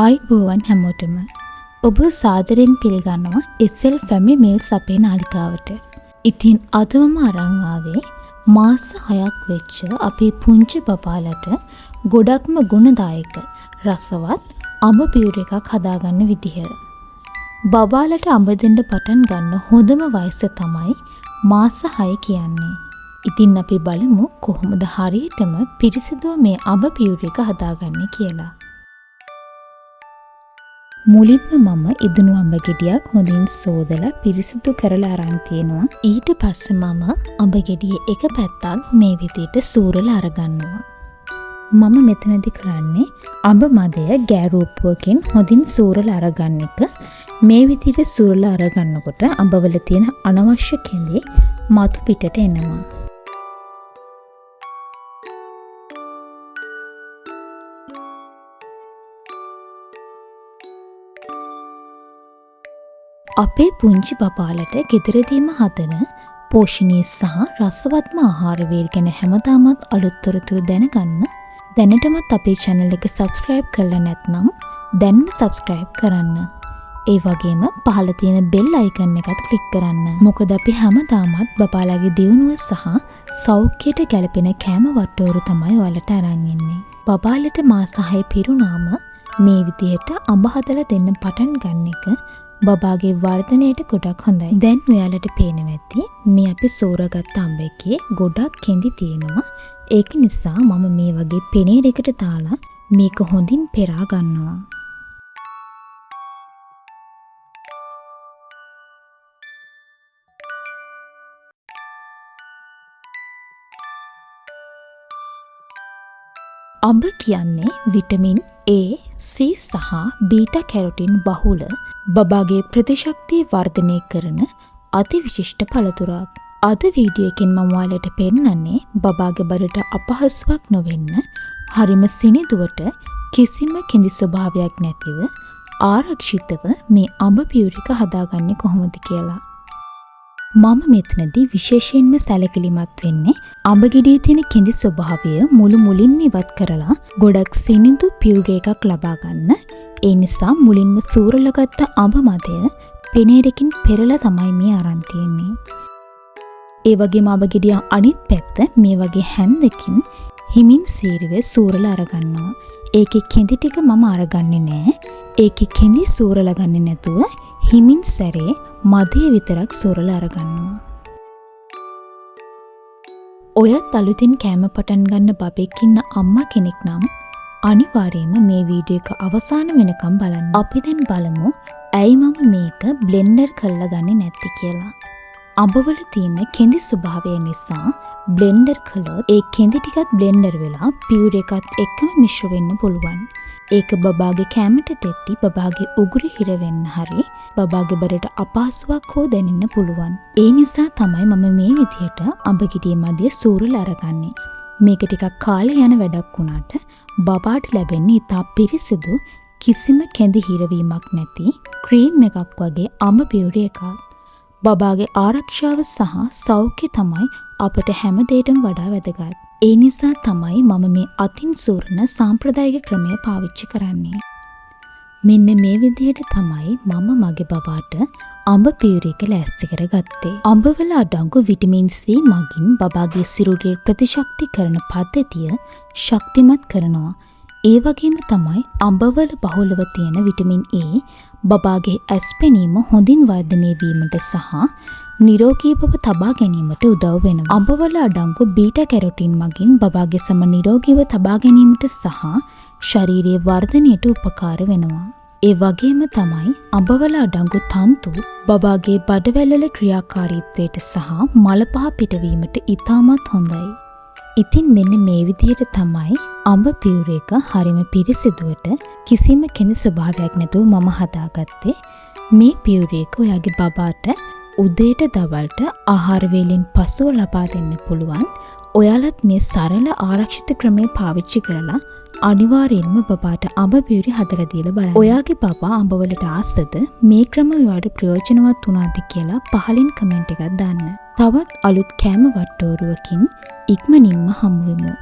ආයුබෝවන් හැමෝටම. ඔබ සාදරයෙන් පිළිගන්නවා SL Family Meals අපේ නාලිකාවට. ඉතින් අදම අරන් ආවේ මාස 6ක් වෙච්ච අපේ පුංචි බබාලට ගොඩක්ම ගුණදායක රසවත් අඹ පියුර එකක් හදාගන්න විදිහ. බබාලට අඹ දෙන්න පටන් ගන්න හොඳම වයස තමයි මාස 6 කියන්නේ. ඉතින් අපි බලමු කොහොමද හරියටම පිරිසිදුව මේ අඹ පියුර එක හදාගන්නේ කියලා. මුලින්ම මම ඉදුණු අඹ ගෙඩියක් හොඳින් සෝදලා පිරිසිදු කරලා අරන් තියෙනවා. ඊට පස්සේ මම අඹ ගෙඩියේ එක පැත්තක් මේ විදිහට සූරලා අරගන්නවා. මම මෙතනදී කරන්නේ අඹ මදය ගෑරූපුවකින් හොඳින් සූරලා අරගන්න එක. මේ විදිහට සූරලා අරගන්නකොට අඹවල තියෙන අනවශ්‍ය කෙඳේ මතු පිටට එනවා. අපේ පුංචි බබාලට ගෙදරදීම හදන පෝෂණීය සහ රසවත්ම ආහාර වේල් ගැන හැමදාමත් අලුත් තොරතුරු දැනගන්න දැනටමත් අපේ channel එක subscribe කරලා නැත්නම් දැන්ම subscribe කරන්න. ඒ වගේම පහළ තියෙන bell icon එකත් click කරන්න. මොකද අපි හැමදාමත් බබාලාගේ දියුණුව සහ සෞඛ්‍යයට ගැලපෙන කෑම වට්ටෝරු තමයි ඔයාලට අරන් ඉන්නේ. බබාලට මාස 6 පිරුණාම මේ විදිහට අඹ හදලා දෙන්න පටන් ගන්න එක බබාගේ වර්ධනයට ගොඩක් හොඳයි. දැන් ඔයාලට පේනවා ඇති මේ අපි සෝරාගත්ත අඹ එකේ ගොඩක් කෙඳි තියෙනවා. ඒක නිසා මම මේ වගේ පෙනේරයකට දාලා මේක හොඳින් පෙරා ගන්නවා. අඹ කියන්නේ විටමින් A, C සහ බීටා කැරොටින් බහුල බබාගේ ප්‍රතිශක්තිය වර්ධනය කරන අතිවිශිෂ්ට පළතුරක්. අද වීඩියෝ එකෙන් මම ඔයාලට පෙන්නන්නේ බබාගේ බඩට අපහසුාවක් නොවෙන්න හරිම සිනිඳුවට කිසිම කෙඳි ස්වභාවයක් නැතිව ආරක්ෂිතව මේ අඹ පියුර එක හදාගන්නේ කොහොමද කියලා. මම මෙතනදී විශේෂයෙන්ම සැලකිලිමත් වෙන්නේ අඹ ගෙඩියේ තියෙන කෙඳි ස්වභාවය මුලින්ම ඉවත් කරලා ගොඩක් සිනිඳු පියුර එකක් ලබා ගන්න. ඒ නිසා මුලින්ම සූරලා ගත්ත අඹ මදය පෙනේරකින් පෙරලා තමයි මේ අරන් තියෙන්නේ. ඒ වගේම අඹ ගෙඩිය අනිත් පැත්ත මේ වගේ හැන්දකින් හිමින් සීරුවේ සූරලා අරගන්නවා. ඒකේ කෙඳි ටික මම අරගන්නේ නැහැ. ඒකේ කෙඳි සූරලා ගන්නේ නැතුව හිමින් සැරේ මදය විතරක් සූරලා අරගන්නවා. ඔයත් අලුතින් කෑම පටන් ගන්න බබෙක් ඉන්න අම්මා කෙනෙක් නම් අනිවාර්යයෙන්ම මේ වීඩියෝ එක අවසාන වෙනකම් බලන්න. අපි දැන් බලමු ඇයි මම මේක බ්ලෙන්ඩර් කරලා ගන්නේ නැත්තේ කියලා. අඹවල තියෙන කෙඳි ස්වභාවය නිසා බ්ලෙන්ඩර් කළොත් ඒ කෙඳි ටිකත් බ්ලෙන්ඩර් වෙලා පියුර එකත් එක්කම මිශ්‍ර වෙන්න පුළුවන්. ඒක බබාගේ කැමට තෙත්ති බබාගේ උගුරේ හිර වෙන්න හරි බබාගේ බඩට අපහසුාවක් හෝ දැනෙන්න පුළුවන්. ඒ නිසා තමයි මම මේ විදිහට අඹ ගෙඩිය මැදිය සූරලා අරගන්නේ. මේක ටිකක් කාලේ යන වැඩක් වුණාට බබාට ලැබෙන්නේ ඉතා පිරිසිදු කිසිම කෙඳි හිරවීමක් නැති ක්‍රීම් එකක් වගේ අඹ පියුර එකක්. බබාගේ ආරක්ෂාව සහ සෞඛ්‍ය තමයි අපට හැම දෙයකටම වඩා වැදගත්. ඒ නිසා තමයි මම මේ අතින් සූරන සාම්ප්‍රදායික ක්‍රමය පාවිච්චි කරන්නේ. මෙන්න මේ විදිහට තමයි මම මගේ බබාට අඹ පියුර එක ලෑස්ති කරගත්තේ. අඹවල අඩංගු විටමින් C මගින් බබාගේ සිරුරේ ප්‍රතිශක්ති කරන පද්ධතිය ශක්තිමත් කරනවා. ඒ වගේම තමයි අඹවල බහුලව තියෙන විටමින් A බබාගේ ඇස් පෙනීම හොඳින් වර්ධනය වීමට සහ නිරෝගී බව තබා ගැනීමට උදව් වෙනවා. අඹවල අඩංගු බීටා කැරොටින් මගින් බබාගේ සම නිරෝගීව තබා ගැනීමට සහ ශරීරයේ වර්ධනයට උපකාර වෙනවා. ඒ වගේම තමයි අඹවල අඩංගු තන්තු බබාගේ බඩවැල්වල ක්‍රියාකාරීත්වයට සහ මල පහ පිටවීමට ඉතාමත් හොඳයි. ඉතින් මෙන්න මේ විදිහට තමයි අඹ පියුර එක හරිම පිරිසිදුවට කිසිම කෙඳි ස්වභාවයක් නැතුව මම හදාගත්තේ. මේ පියුර එක ඔයාගේ බබාට උදේට දවල්ට ආහාර වේලෙන් පසුව ලබා දෙන්න පුළුවන්. ඔයාලත් මේ සරල ආරක්ෂිත ක්‍රමය පාවිච්චි කරලා අනිවාර්යෙන්ම බබාට අඹ පියුර හදලා දීලා බලන්න. ඔයාගේ බබා අඹවලට ආසද මේ ක්‍රම ඔයාලට ප්‍රයෝජනවත් වුණාද කියලා පහලින් කමෙන්ට් එකක් දාන්න. තවත් අලුත් කෑම වට්ටෝරුවකින් ඉක්මනින්ම හමු වෙමු.